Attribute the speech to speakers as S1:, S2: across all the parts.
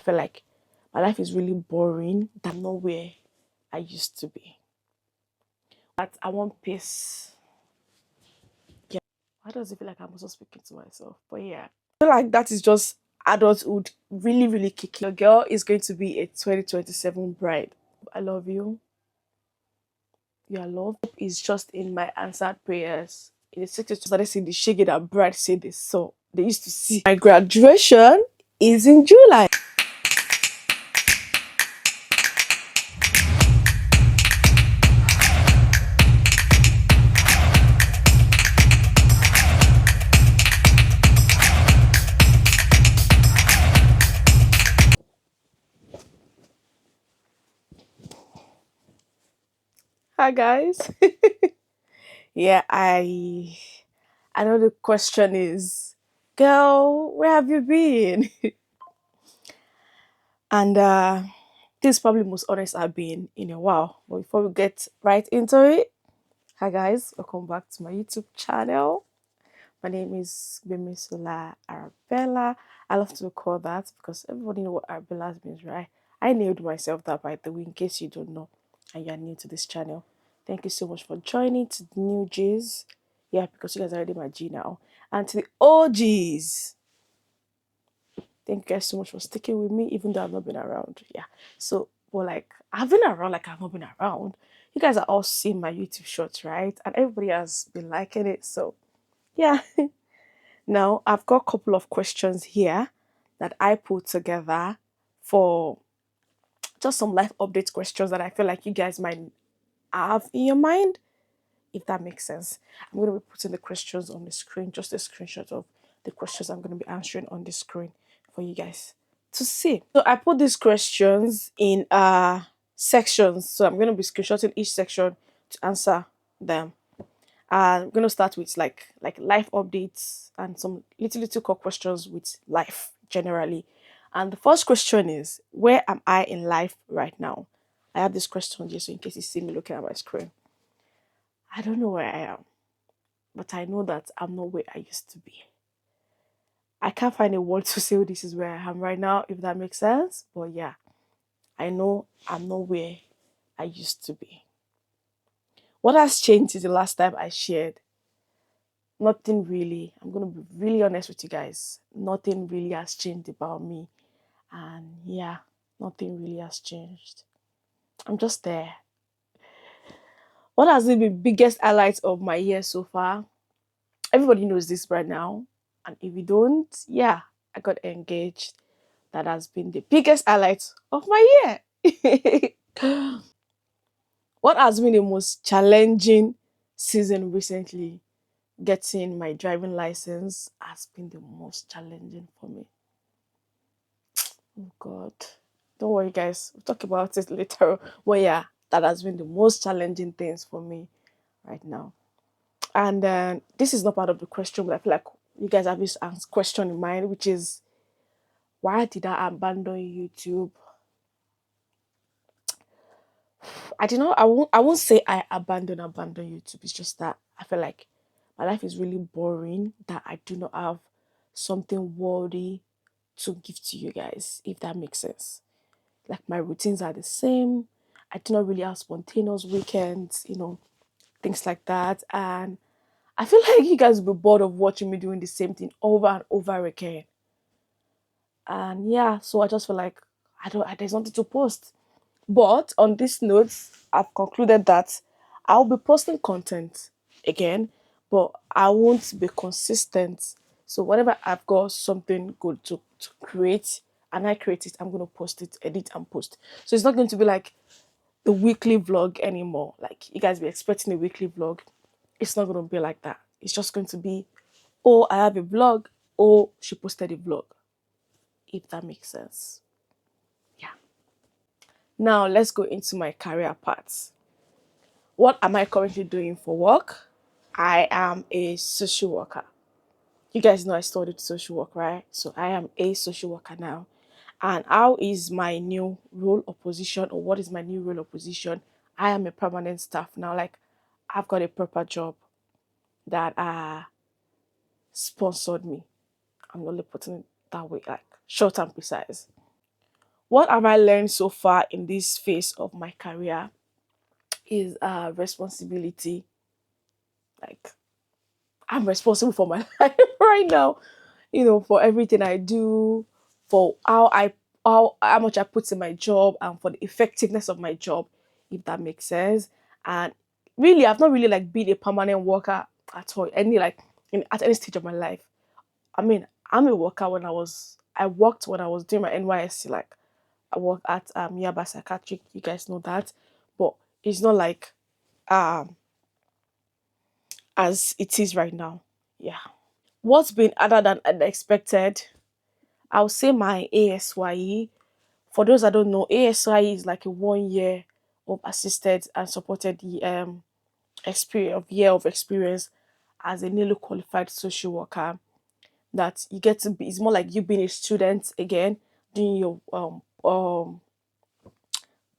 S1: feel like my life is really boring, that I'm not where I used to be. But I want peace. Yeah. Why does it feel like I'm also speaking to myself? But yeah. I feel like that is just adulthood really, really kicking. Your girl is going to be a 2027 bride. I love you. Your love is just in my answered prayers. In the 60s, started seeing the shaggy that bride said they saw. They used to see. My graduation is in July. Hi guys. Yeah, I know the question is, girl, where have you been? And this is probably the most honest I've been in a while. But before we get right into it, hi guys, welcome back to my YouTube channel. My name is Bemisola Arabella. I love to call that because everybody know what Arabella means, right? I named myself that, by the way, in case you don't know and you are new to this channel. Thank you so much for joining. To the new G's. Yeah, because you guys are already my G now. And to the OGs, thank you guys so much for sticking with me, even though I've not been around. Yeah. So, well, like, I've been around like I've not been around. You guys are all seeing my YouTube shorts, right? And everybody has been liking it. So, yeah. Now, I've got a couple of questions here that I put together for just some life update questions that I feel like you guys might have in your mind, if that makes sense. I'm going to be putting the questions on the screen, just a screenshot of the questions I'm going to be answering on the screen for you guys to see. So I put these questions in sections. So I'm going to be screenshotting each section to answer them. I'm gonna start with like life updates and some little core questions with life generally. And the first question is, where am I in life right now? I have this question just in case you see me looking at my screen. I don't know where I am, but I know that I'm not where I used to be. I can't find a word to say, "Oh, this is where I am right now," if that makes sense. But yeah, I know I'm not where I used to be. What has changed since the last time I shared? Nothing really. I'm going to be really honest with you guys. Nothing really has changed about me. And yeah, nothing really has changed. I'm just there. What has been the biggest highlight of my year so far? Everybody knows this right now. And if you don't, yeah, I got engaged. That has been the biggest highlight of my year. What has been the most challenging season recently? Getting my driving license has been the most challenging for me. Oh God. Don't worry, guys. We'll talk about it later. Well, yeah, that has been the most challenging things for me right now. And this is not part of the question, but I feel like you guys have this question in mind, which is, why did I abandon YouTube? I did not. I won't say I abandon YouTube. It's just that I feel like my life is really boring. That I do not have something worthy to give to you guys, if that makes sense. Like, my routines are the same. I do not really have spontaneous weekends, things like that. And I feel like you guys will be bored of watching me doing the same thing over and over again. And yeah, so I just feel like there's nothing to post. But on this note, I've concluded that I'll be posting content again, but I won't be consistent. So whenever I've got something good to create and I create it, I'm gonna post it, edit and post. So it's not going to be like a weekly vlog anymore. Like, you guys be expecting a weekly vlog. It's not gonna be like that. It's just going to be, oh, I have a vlog, oh, she posted a vlog. If that makes sense. Yeah. Now let's go into my career paths. What am I currently doing for work? I am a social worker. You guys know I studied social work, right? So I am a social worker now. And how is my new role or position, or what is my new role or position? I am a permanent staff now. Like, I've got a proper job that sponsored me. I'm only putting it that way, like short and precise. What have I learned so far in this phase of my career is responsibility. Like, I'm responsible for my life right now, for everything I do, for how much I put in my job, and for the effectiveness of my job, if that makes sense. And really, I've not really like been a permanent worker at all, at any stage of my life. I mean, I'm a worker I worked when I was doing my NYSC. Like, I work at Yaba Psychiatric. You guys know that, but it's not like um as it is right now. Yeah. What's been other than unexpected? I'll say my ASYE. For those that don't know, ASYE is like a 1 year of assisted and supported year of experience as a newly qualified social worker. That you get to be. It's more like you being a student again, doing your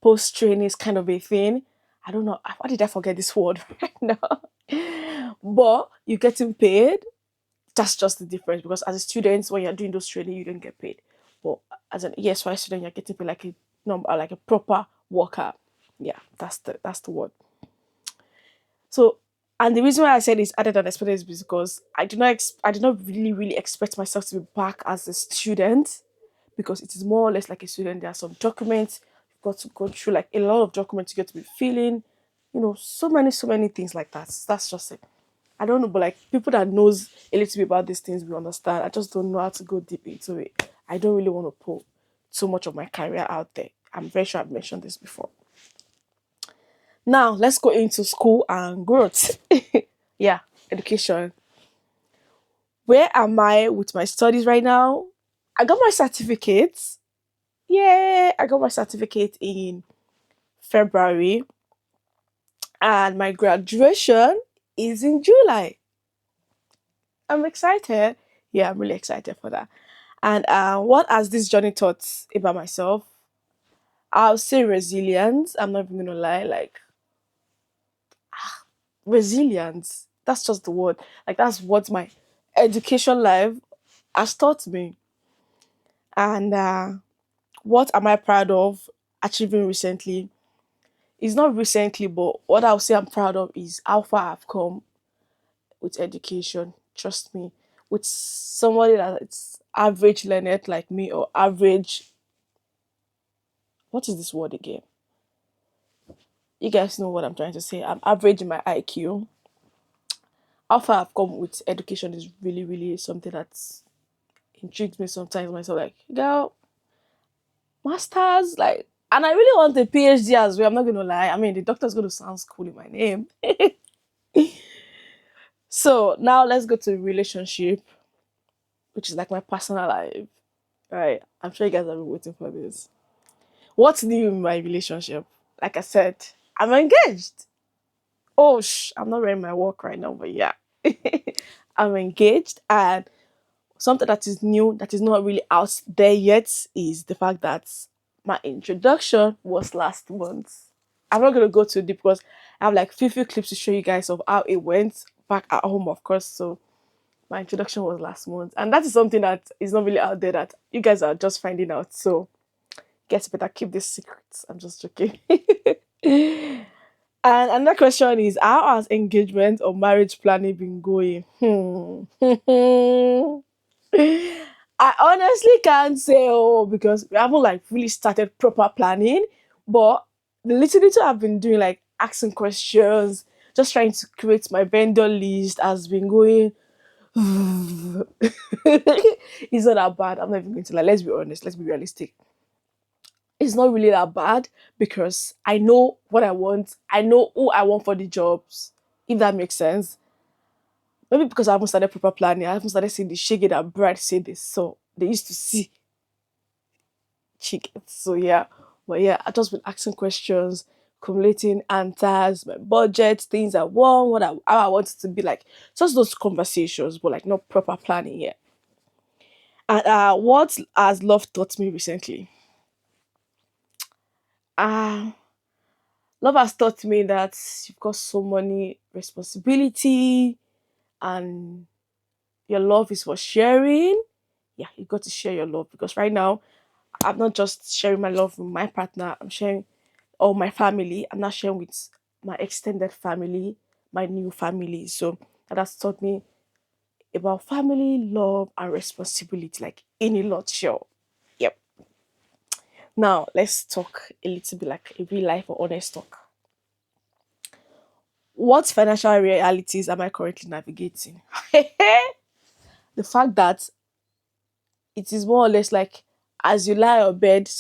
S1: post training is kind of a thing. I don't know. Why did I forget this word right now? But you're getting paid. That's just the difference, because as a student, when you're doing those training, you don't get paid. But as an ESY student, you're getting paid like a number, like a proper worker. Yeah, that's the word. So, and the reason why I said it's added unexpected is because I did not really really expect myself to be back as a student, because it is more or less like a student. There are some documents you've got to go through, like a lot of documents you get to be filling, so many things like that. That's just it. I don't know, but like people that knows a little bit about these things will understand. I just don't know how to go deep into it. I don't really want to put so much of my career out there. I'm very sure I've mentioned this before. Now let's go into school and growth. Yeah, education. Where am I with my studies right now? I got my certificate. Yeah, I got my certificate in February, and my graduation is in July. I'm excited. Yeah, I'm really excited for that. And what has this journey taught about myself? I'll say resilience. I'm not even gonna lie, like resilience. That's just the word. Like that's what my education life has taught me. And what am I proud of achieving recently? It's not recently, but what I'll say I'm proud of is how far I've come with education. Trust me, with somebody that's average learned like me, or average. What is this word again? You guys know what I'm trying to say. I'm average in my IQ. How far I've come with education is really, really something that's intrigues me sometimes. Myself, like, girl, masters, like, and I really want a PhD as well. I'm not gonna lie. I mean, the doctor's gonna sound cool in my name. So now let's go to relationship, which is like my personal life. Right. I'm sure you guys have been waiting for this. What's new in my relationship? Like I said, I'm engaged. Oh, I'm not wearing my work right now, but yeah. I'm engaged, and something that is new, that is not really out there yet, is the fact that my introduction was last month. I'm not gonna go too deep because I have like few clips to show you guys of how it went back at home, of course. So my introduction was last month, and that is something that is not really out there, that you guys are just finding out. So guess better keep this secret. I'm just joking. And another question is, how has engagement or marriage planning been going? I honestly can't say, oh, because we haven't like really started proper planning. But the little I've been doing, like asking questions, just trying to create my vendor list, has been going. It's not that bad. I'm not even going to, like, let's be honest, let's be realistic. It's not really that bad, because I know what I want. I know who I want for the jobs, if that makes sense. Maybe because I haven't started proper planning, I haven't started seeing the shege that Brad said this. So they used to see chickens. So yeah. But yeah, I just been asking questions, accumulating answers, my budget, things I want, how I want it to be, like just those conversations, but like not proper planning yet. And what has love taught me recently? Uh love has taught me that you've got so many responsibility, and your love is for sharing. Yeah, you got to share your love, because right now I'm not just sharing my love with my partner, I'm sharing or my family. I'm not sharing with my extended family, my new family. So that has taught me about family, love, and responsibility, like in a nutshell. Yep. Now let's talk a little bit like a real life or honest talk. What financial realities am I currently navigating? The fact that it is more or less like as you lie on bed,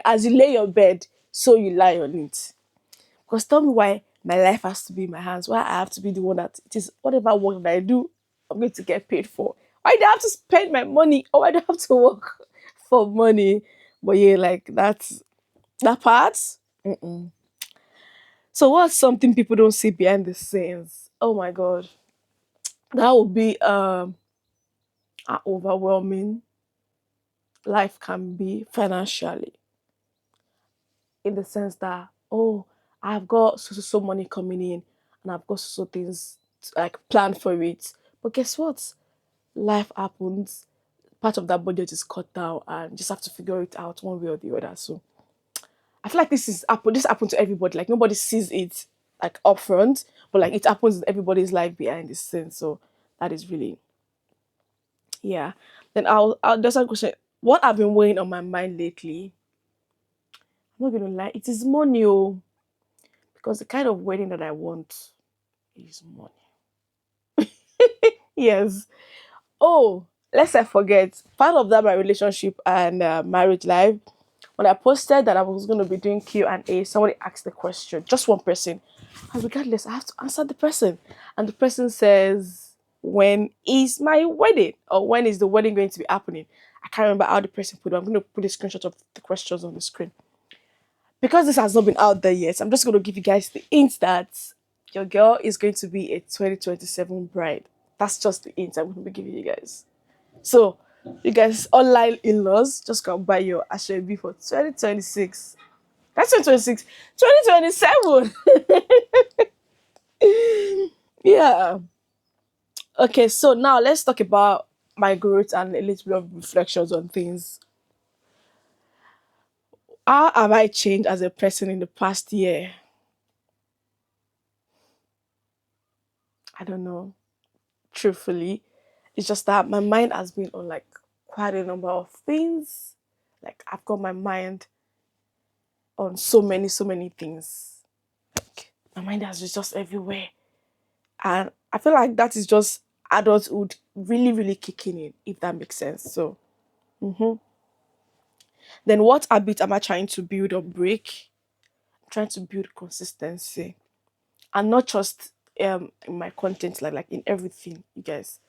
S1: as you lay your bed, so you lie on it. Because tell me why my life has to be in my hands. Why I have to be the one that it is whatever work that I do, I'm going to get paid for. Why do I have to spend my money? Or why do I have to work for money? But yeah, like that part. Mm-mm. So what's something people don't see behind the scenes? Oh my god, that would be how overwhelming life can be financially, in the sense that oh, I've got so money coming in, and I've got so things like planned for it. But guess what? Life happens. Part of that budget is cut down, and you just have to figure it out one way or the other. So I feel like this happened to everybody. Like nobody sees it like upfront, but like it happens in everybody's life behind the scenes. So that is really yeah. Then I'll just have a question. What I've been weighing on my mind lately, I'm not gonna lie, it is money, oh, because the kind of wedding that I want is money. Yes. Oh, let's not forget part of that my relationship and marriage life. When I posted that I was going to be doing Q&A, somebody asked the question, just one person, and regardless, I have to answer the person. And the person says, "When is my wedding? Or when is the wedding going to be happening?" I can't remember how the person put it. I'm going to put a screenshot of the questions on the screen. Because this has not been out there yet, I'm just going to give you guys the hint that your girl is going to be a 2027 bride. That's just the hint I'm going to be giving you guys. So, you guys, online in laws, just come buy your Ashwebi for 2026. That's 2026. 2027. Yeah. Okay, so now let's talk about my growth and a little bit of reflections on things. How have I changed as a person in the past year? I don't know. Truthfully, it's just that my mind has been on like quite a number of things. Like I've got my mind on so many things. Like my mind has just everywhere. And I feel like that is just adulthood really kicking in, if that makes sense. So mhm. Then what habit am I trying to build or break? I'm trying to build consistency. And not just in my content, like in everything, you guys.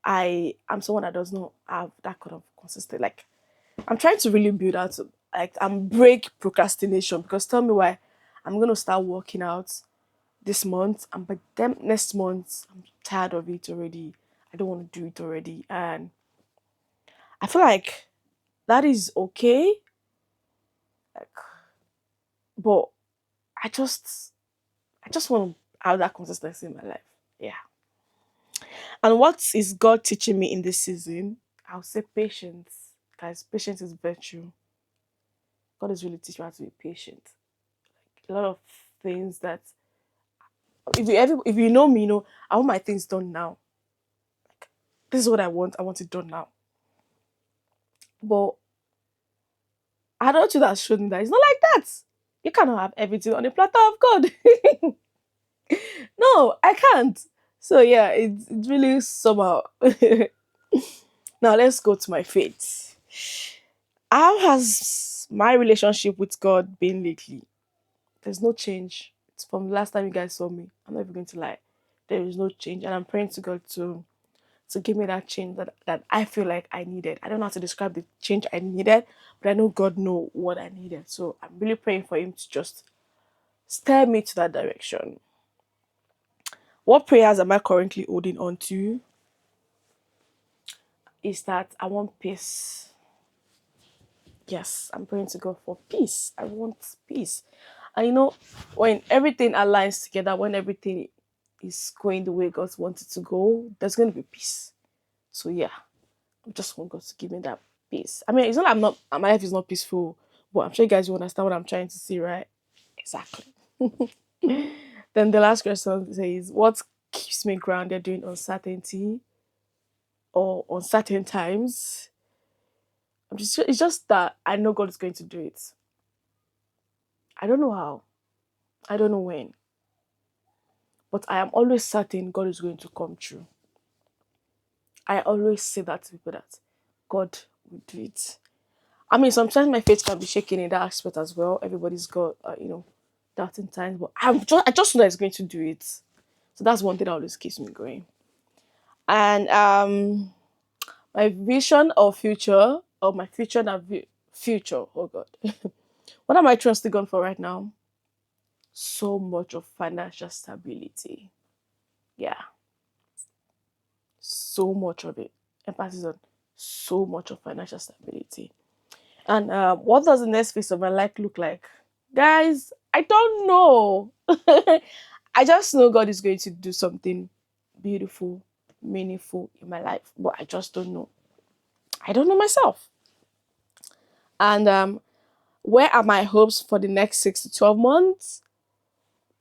S1: I am someone that does not have that kind of consistency. Like I'm trying to really build out like and break procrastination, because tell me why I'm gonna start working out this month, and by then next month I'm tired of it already. I don't want to do it already, and I feel like that is okay. Like, but I just I just want to have that consistency in my life. Yeah. And what is God teaching me in this season? I'll say patience. Guys, patience is virtue. God is really teaching me how to be patient. A lot of things that if you know me, you know I want my things done now. This is what I want. I want it done now. But I don't know that showed me that it's not like that. You cannot have everything on the platter of God. No, I can't. So yeah, it's really somehow. Now let's go to my faith. How has my relationship with God been lately? There's no change. It's from the last time you guys saw me. I'm not even going to lie. There is no change, and I'm praying to God to give me that change that I feel like I needed. I don't know how to describe the change I needed, but I know God know what I needed. So I'm really praying for Him to just steer me to that direction. What prayers am I currently holding on to? Is that I want peace. Yes, I'm praying to God for peace. I want peace. And you know, when everything aligns together, when everything is going the way God wants it to go, there's going to be peace. So yeah, I just want God to give me that peace. I mean, it's not like I'm not my life is not peaceful, but I'm sure you guys will understand what I'm trying to say, right? Exactly. Then the last question says, what keeps me grounded during uncertainty or uncertain times? It's just that I know God is going to do it. I don't know how. I don't know when. But I am always certain God is going to come true. I always say that to people that God will do it. I mean, sometimes my faith can be shaken in that aspect as well. Everybody's got, doubting times, but I just know that He's going to do it. So that's one thing that always keeps me going. And my vision of future, or my future future. Oh God, what am I trusting God for right now? So much of financial stability. Yeah, so much of it. Emphasis on so much of financial stability. And what does the next phase of my life look like? Guys, I don't know. I just know God is going to do something beautiful, meaningful in my life, but I just don't know. I don't know myself. And where are my hopes for the next 6 to 12 months?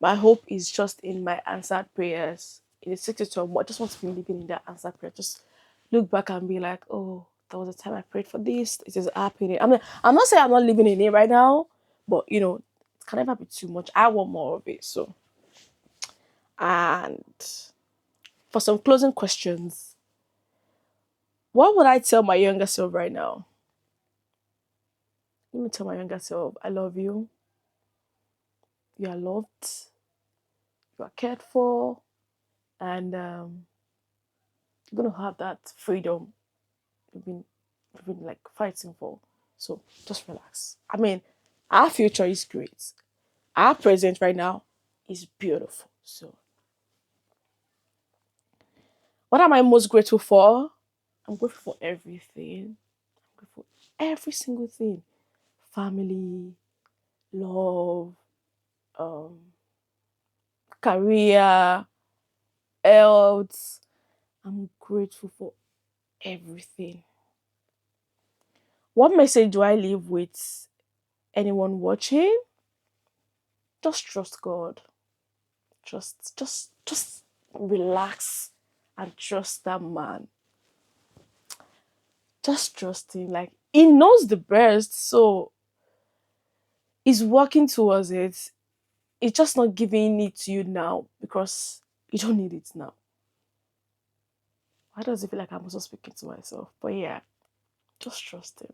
S1: My hope is just in my answered prayers. In the 6 to 12 months, I just want to be living in that answered prayer. Just look back and be like, oh, there was a time I prayed for this. It is happening. I mean, I'm not saying I'm not living in it right now, but it can never be too much. I want more of it. So, and for some closing questions, what would I tell my younger self right now? Let me tell my younger self, I love you. You are loved. You are cared for, and you're gonna have that freedom you've been like fighting for. So just relax. I mean, our future is great. Our present right now is beautiful. So what am I most grateful for? I'm grateful for everything. I'm grateful for every single thing. Family, love, um, career, health. I'm grateful for everything. What message do I leave with anyone watching? Just trust God. Just relax and trust that man. Just trust him. Like he knows the best, so he's working towards it. He's just not giving it to you now because you don't need it now. Why does it feel like I'm also speaking to myself? But yeah, just trust him.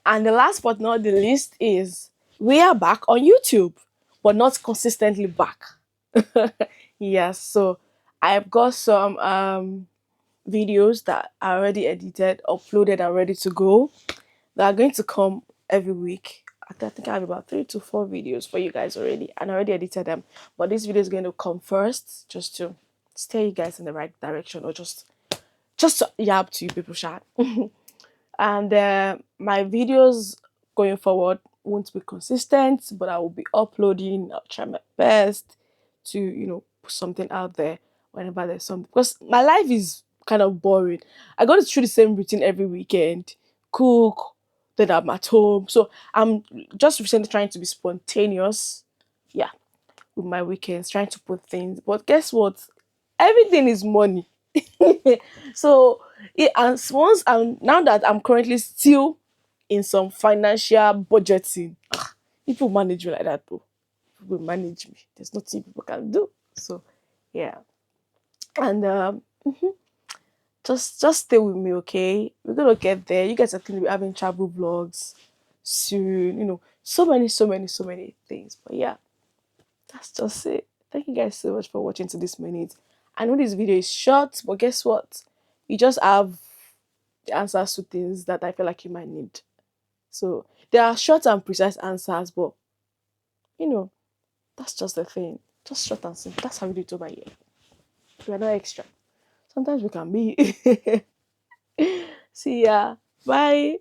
S1: And the last but not the least is we are back on YouTube, but not consistently back. Yes, so I've got some videos that are already edited, uploaded, and ready to go. They are going to come every week. I think I have about 3 to 4 videos for you guys already, and I already edited them. But this video is going to come first, just to steer you guys in the right direction, or just to yap to you people, chat. And my videos going forward won't be consistent, but I will be uploading. I'll try my best to put something out there whenever there's something, because my life is kind of boring. I go through the same routine every weekend, cook, then I'm at home. So I'm just recently trying to be spontaneous, yeah, with my weekends, trying to put things. But guess what? Everything is money. So and once I'm now that I'm currently still in some financial budgeting, people manage me like that though. People manage me. There's nothing people can do. So yeah. And just stay with me, okay? We're gonna get there. You guys are gonna be having travel vlogs soon, so many things. But yeah, that's just it. Thank you guys so much for watching to this minute. I know this video is short, but guess what? You just have the answers to things that I feel like you might need. So there are short and precise answers, but you know, that's just the thing. Just short and simple. That's how we do it over here. We are not extra. Sometimes we can be. See ya. Bye.